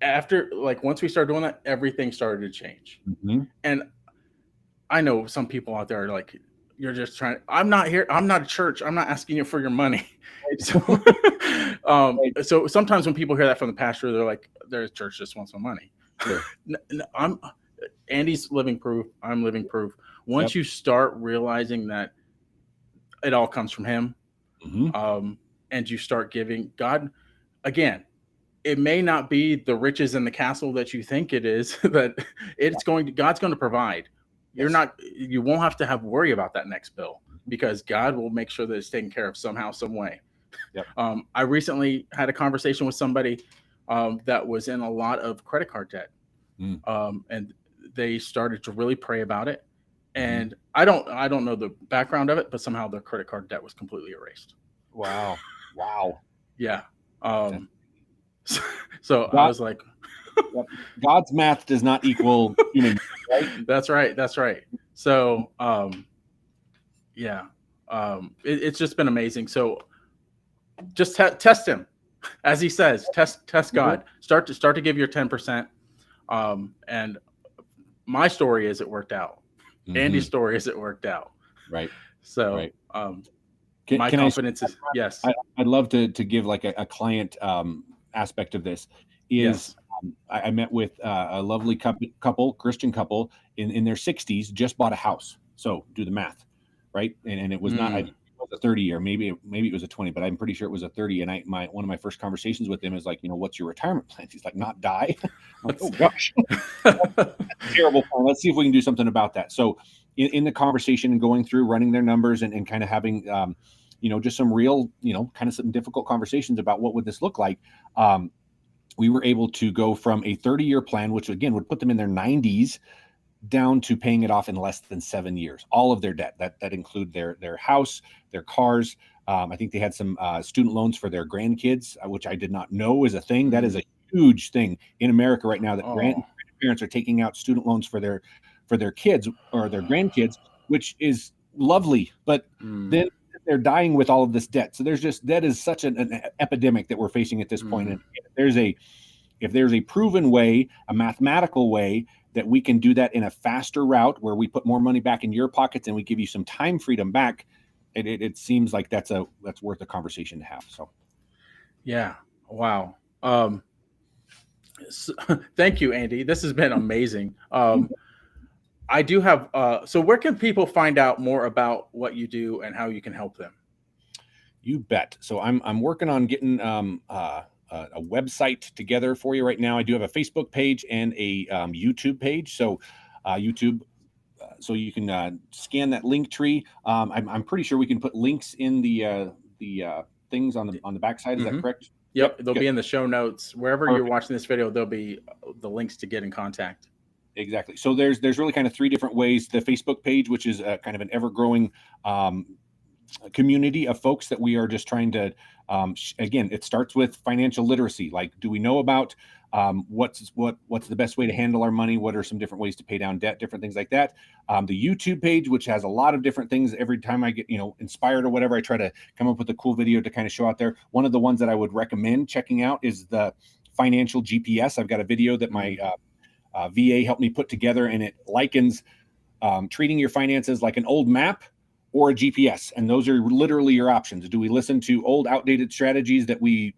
after, like once we started doing that, everything started to change. And I know some people out there are like, you're just trying, I'm not here. I'm not a church. I'm not asking you for your money. So, so sometimes when people hear that from the pastor, they're like, their church just wants my money. Sure. Andy's living proof. I'm living proof. Once you start realizing that it all comes from him, and you start giving God, again, it may not be the riches in the castle that you think it is, but God's going to provide. You won't have to worry about that next bill because God will make sure that it's taken care of somehow, some way. I recently had a conversation with somebody that was in a lot of credit card debt. And they started to really pray about it. And I don't know the background of it, but somehow their credit card debt was completely erased. Wow. Yeah. So I was like, God's math does not equal human. Right? That's right. So, it's just been amazing. So just test him, as he says, test God, start to give your 10%. And my story is it worked out. Andy's story is it worked out. Right. So, my confidence is yes. I'd love to give like a client aspect of this is I met with a lovely couple, Christian couple in their 60s, just bought a house. So do the math, right? And it was not it was a 30 or maybe it was a 20, but I'm pretty sure it was a 30. And one of my first conversations with him is like, what's your retirement plan? He's like, not die. I'm like, oh gosh, that's a terrible plan. Let's see if we can do something about that. So in the conversation and going through running their numbers and kind of having just some real, kind of some difficult conversations about what would this look like. We were able to go from a 30-year plan, which again would put them in their 90s, down to paying it off in less than 7 years. All of their debt that include their house, their cars. I think they had some student loans for their grandkids, which I did not know is a thing. That is a huge thing in America right now. That grandparents are taking out student loans for their kids or their grandkids, which is lovely. But then they're dying with all of this debt. So debt is such an epidemic that we're facing at this point. And if there's a proven way, a mathematical way that we can do that in a faster route where we put more money back in your pockets and we give you some time freedom back, it seems like that's worth a conversation to have. So, yeah. Wow. So, thank you, Andy. This has been amazing. I do have, so where can people find out more about what you do and how you can help them? You bet. So I'm working on getting a website together for you right now. I do have a Facebook page and a YouTube page. So YouTube, so you can scan that link tree. I'm pretty sure we can put links in the things on the backside. Is that correct? Yep. They'll Good. be in the show notes. Wherever you're watching this video, there'll be the links to get in contact. Exactly. So there's really kind of three different ways. The Facebook page, which is kind of an ever-growing community of folks that we are just trying to, again, it starts with financial literacy. Like, do we know about what's the best way to handle our money? What are some different ways to pay down debt? Different things like that. The YouTube page, which has a lot of different things. Every time I get inspired or whatever, I try to come up with a cool video to kind of show out there. One of the ones that I would recommend checking out is the financial GPS. I've got a video that my VA helped me put together, and it likens treating your finances like an old map or a GPS. And those are literally your options. Do we listen to old outdated strategies that we,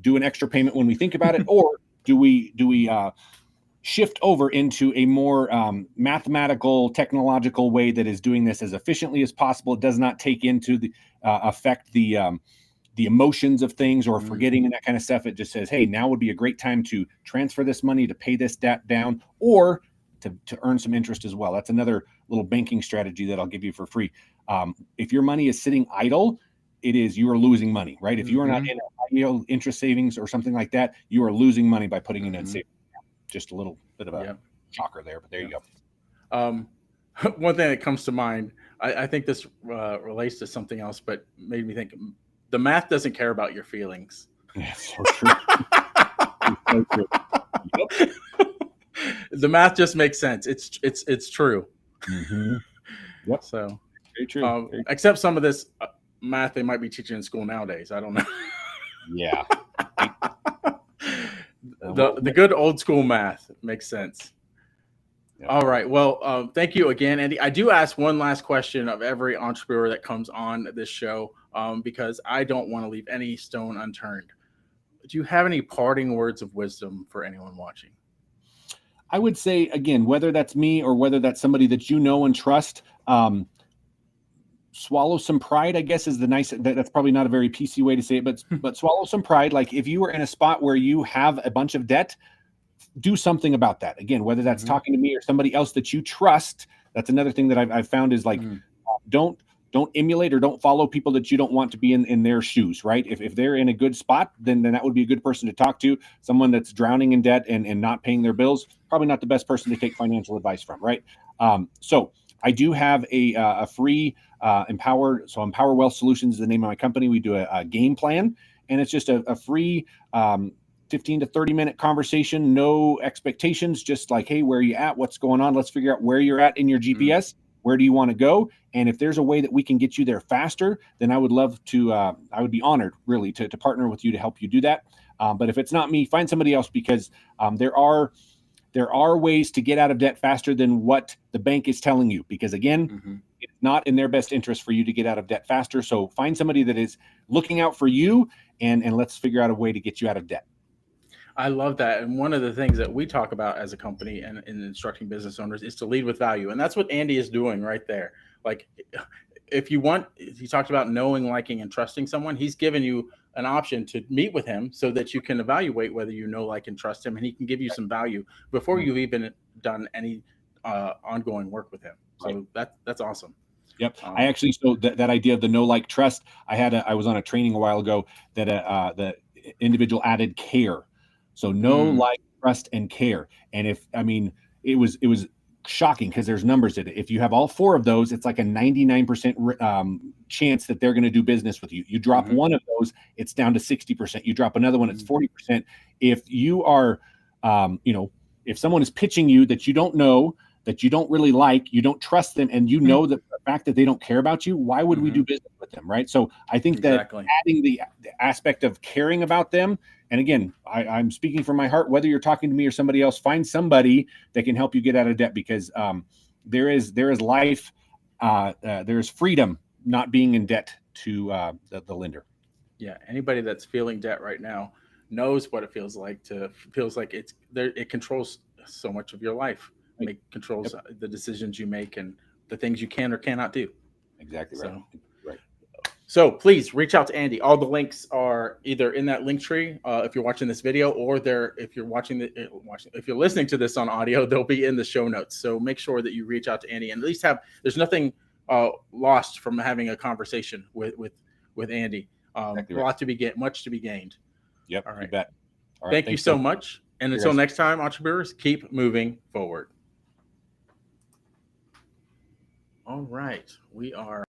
do an extra payment when we think about it? Or do we shift over into a more mathematical, technological way that is doing this as efficiently as possible? It does not take into the affect the emotions of things or forgetting and that kind of stuff. It just says, hey, now would be a great time to transfer this money to pay this debt down, or to earn some interest as well. That's another little banking strategy that I'll give you for free. If your money is sitting idle, you are losing money, right? If you are not in a high yield interest savings or something like that, you are losing money by putting it in savings. Just a little bit of a shocker there, but there you go. One thing that comes to mind, I think this relates to something else, but made me think, the math doesn't care about your feelings. That's so true. So true. Yep. The math just makes sense. It's true. Mm-hmm. Yep. So very true. Except some of this math they might be teaching in school nowadays. I don't know. Yeah. The good old school math makes sense. Yep. All right. Well, thank you again, Andy. I do ask one last question of every entrepreneur that comes on this show, because I don't want to leave any stone unturned. Do you have any parting words of wisdom for anyone watching? I would say, again, whether that's me or whether that's somebody that you know and trust, swallow some pride, I guess, is that's probably not a very PC way to say it, but swallow some pride. Like, if you are in a spot where you have a bunch of debt, do something about that. Again, whether that's talking to me or somebody else that you trust. That's another thing that I've found is like, don't emulate or don't follow people that you don't want to be in their shoes, right? If they're in a good spot, then that would be a good person to talk to. Someone that's drowning in debt and not paying their bills, probably not the best person to take financial advice from, right? So I do have a free Empower Wealth Solutions is the name of my company. We do a game plan, and it's just a free 15 to 30 minute conversation, no expectations, just like, hey, where are you at? What's going on? Let's figure out where you're at in your GPS. Where do you want to go? And if there's a way that we can get you there faster, then I would love to, I would be honored really to partner with you to help you do that. But if it's not me, find somebody else, because there are ways to get out of debt faster than what the bank is telling you, because again, it's not in their best interest for you to get out of debt faster. So find somebody that is looking out for you, and let's figure out a way to get you out of debt. I love that. And one of the things that we talk about as a company and in instructing business owners is to lead with value. And that's what Andy is doing right there. Like, if he talked about knowing, liking, and trusting someone, he's given you an option to meet with him so that you can evaluate whether you know, like, and trust him, and he can give you some value before you've even done any ongoing work with him. So that's awesome. Yep. I actually, so that idea of the know, like, trust, I was on a training a while ago that the individual added care. So know, like, trust, and care. And it was shocking because there's numbers in it. If you have all four of those, it's like a 99% chance that they're going to do business with you. You drop one of those, it's down to 60%. You drop another one, it's 40%. If you are, if someone is pitching you that you don't know, that you don't really like, you don't trust them, and you know that the fact that they don't care about you, why would we do business with them, right? So I think that adding the aspect of caring about them, and again, I'm speaking from my heart, whether you're talking to me or somebody else, find somebody that can help you get out of debt, because there is life, there's freedom not being in debt to the lender. Yeah, anybody that's feeling debt right now knows what it feels like it's there. It controls so much of your life. It controls the decisions you make and the things you can or cannot do. Exactly right. So please reach out to Andy. All the links are either in that link tree if you're watching this video, or if you're if you're listening to this on audio, they'll be in the show notes. So make sure that you reach out to Andy and at least there's nothing lost from having a conversation with Andy. Much to be gained. Yep. All right. You bet. All right. Thank you so much. And until next time, entrepreneurs, keep moving forward. All right. We are